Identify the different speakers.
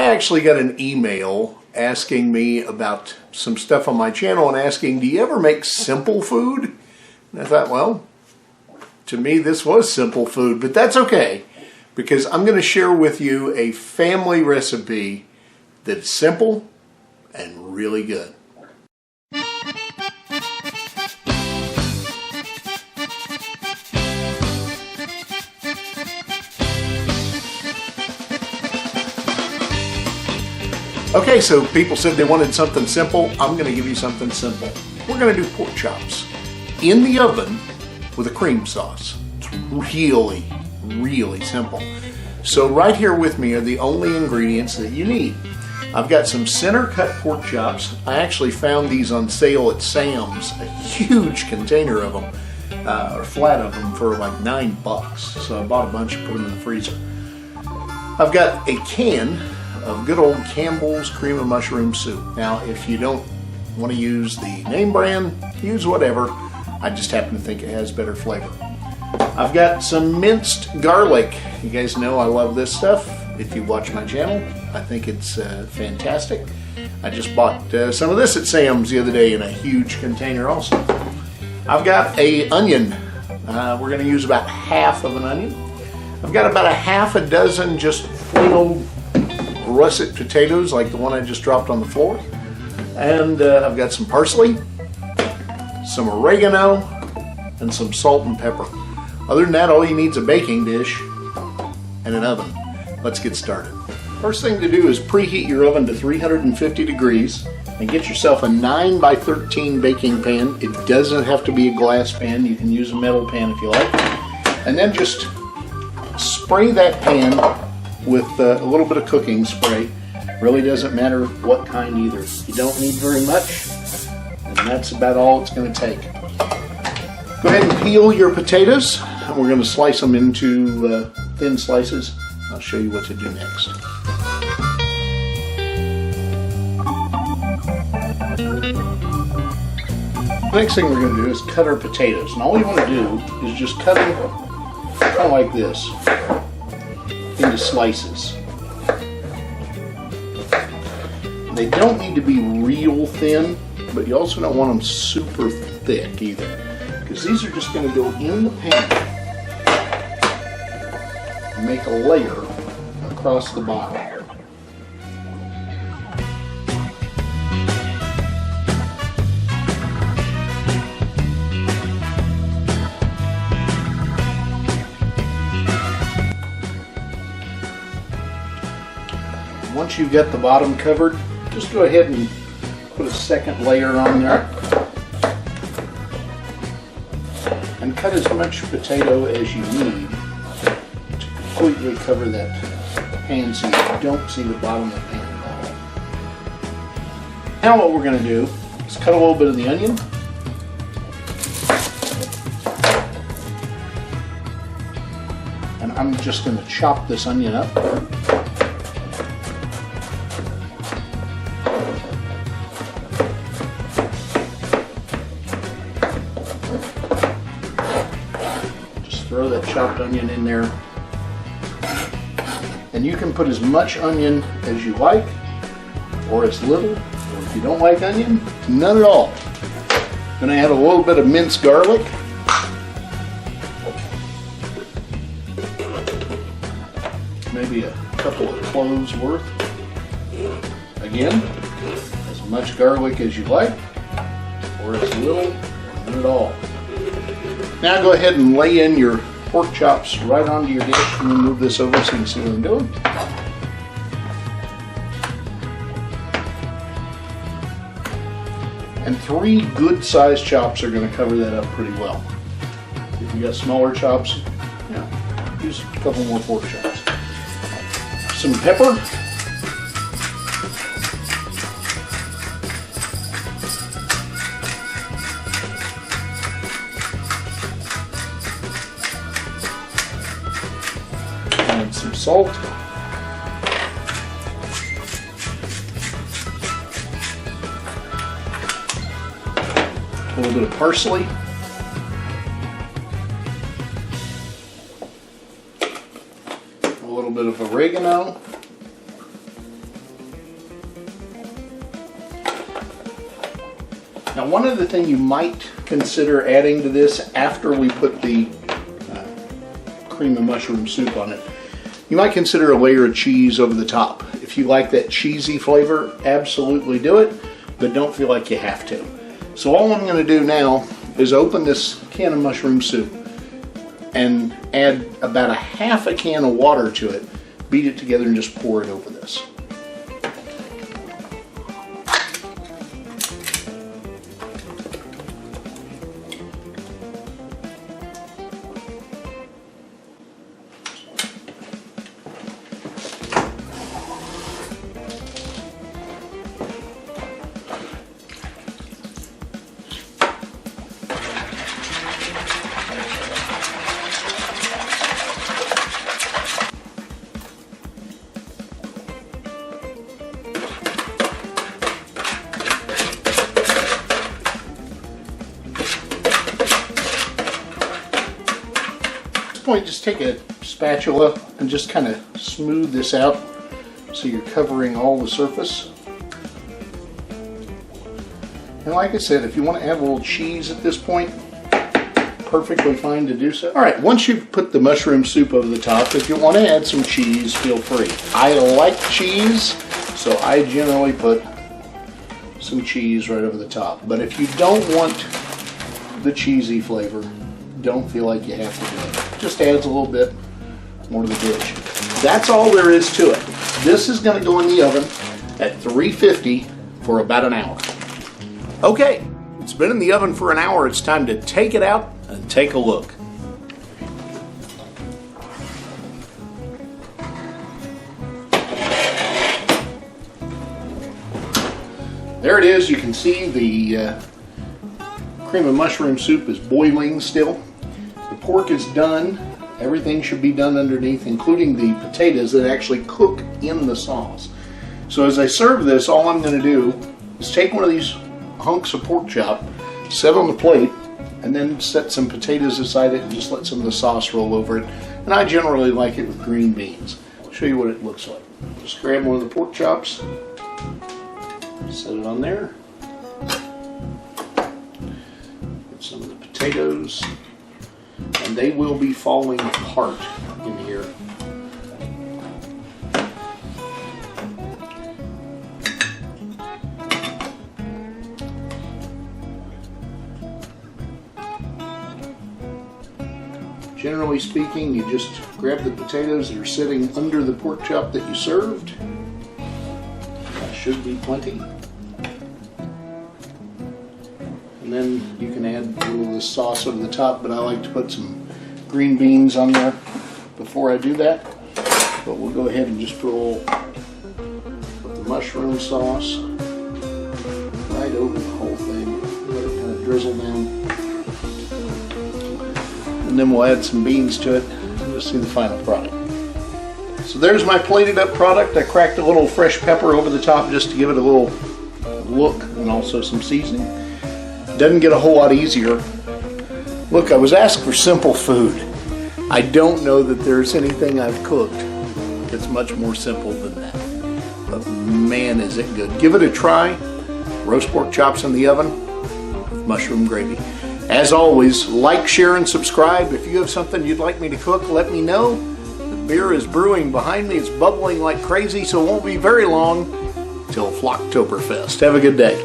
Speaker 1: I actually got an email asking me about some stuff on my channel and asking, do you ever make simple food? And I thought, well, to me this was simple food, but that's okay, because I'm going to share with you a family recipe that's simple and really good. Okay, so people said they wanted something simple. I'm going to give you something simple. We're going to do pork chops in the oven with a cream sauce. It's really, really simple. So right here with me are the only ingredients that you need. I've got some center cut pork chops. I actually found these on sale at Sam's, a huge container of them, or flat of them, for like $9. So I bought a bunch and put them in the freezer. I've got a can of good old Campbell's cream of mushroom soup. Now, if you don't want to use the name brand, use whatever. I just happen to think it has better flavor. I've got some minced garlic. You guys know I love this stuff. If you watch my channel, I think it's fantastic. I just bought some of this at Sam's the other day in a huge container also. I've got an onion. We're going to use about half of an onion. I've got about a half a dozen just plain old russet potatoes like the one I just dropped on the floor. And I've got some parsley, some oregano, and some salt and pepper. Other than that, all you need is a baking dish and an oven. Let's get started. First thing to do is preheat your oven to 350 degrees and get yourself a 9 by 13 baking pan. It doesn't have to be a glass pan. You can use a metal pan if you like. And then just spray that pan with a little bit of cooking spray. Really doesn't matter what kind either. You don't need very much, and that's about all it's going to take. Go ahead and peel your potatoes. We're going to slice them into thin slices. I'll show you what to do next. The next thing we're going to do is cut our potatoes. And all you want to do is just cut them kind of like this, into slices. They don't need to be real thin, but you also don't want them super thick either, because these are just going to go in the pan and make a layer across the bottom. Once you've got the bottom covered, just go ahead and put a second layer on there and cut as much potato as you need to completely cover that pan so you don't see the bottom of the pan at all. Now what we're going to do is cut a little bit of the onion. And I'm just going to chop this onion up. Throw that chopped onion in there. And you can put as much onion as you like, or as little, or if you don't like onion, none at all. I'm going to add a little bit of minced garlic. Maybe a couple of cloves worth. Again, as much garlic as you like, or as little, or none at all. Now go ahead and lay in your pork chops right onto your dish. I'm going to move this over so you can see what I'm doing. And 3 good-sized chops are going to cover that up pretty well. If you got smaller chops, use a couple more pork chops. Some pepper. And some salt. A little bit of parsley. A little bit of oregano. Now, one other thing you might consider adding to this after we put the cream and mushroom soup on it, you might consider a layer of cheese over the top. If you like that cheesy flavor, absolutely do it, but don't feel like you have to. So all I'm going to do now is open this can of mushroom soup and add about a half a can of water to it, beat it together and just pour it over this. Point, just take a spatula and just kind of smooth this out so you're covering all the surface. And like I said, if you want to add a little cheese at this point, perfectly fine to do so. Alright, once you've put the mushroom soup over the top, if you want to add some cheese, feel free. I like cheese, so I generally put some cheese right over the top. But if you don't want the cheesy flavor, don't feel like you have to do it. Just adds a little bit more to the dish. That's all there is to it. This is going to go in the oven at 350 for about an hour. Okay, it's been in the oven for an hour. It's time to take it out and take a look. There it is. You can see the cream and mushroom soup is boiling still. The pork is done. Everything should be done underneath, including the potatoes that actually cook in the sauce. So as I serve this, all I'm going to do is take one of these hunks of pork chop, set on the plate, and then set some potatoes aside it and just let some of the sauce roll over it. And I generally like it with green beans. I'll show you what it looks like. Just grab one of the pork chops, set it on there. Get some of the potatoes. And they will be falling apart in here. Generally speaking, you just grab the potatoes that are sitting under the pork chop that you served. That should be plenty. And then you can add a little of this sauce over the top, but I like to put some green beans on there before I do that. But we'll go ahead and just put the mushroom sauce right over the whole thing. Let it kind of drizzle down. And then we'll add some beans to it and you'll see the final product. So there's my plated up product. I cracked a little fresh pepper over the top just to give it a little look and also some seasoning. Doesn't get a whole lot easier. Look, I was asked for simple food. I don't know that there's anything I've cooked that's much more simple than that. But man, is it good. Give it a try. Roast pork chops in the oven with mushroom gravy. As always, like, share, and subscribe. If you have something you'd like me to cook, let me know. The beer is brewing behind me. It's bubbling like crazy, so it won't be very long till Flocktoberfest. Have a good day.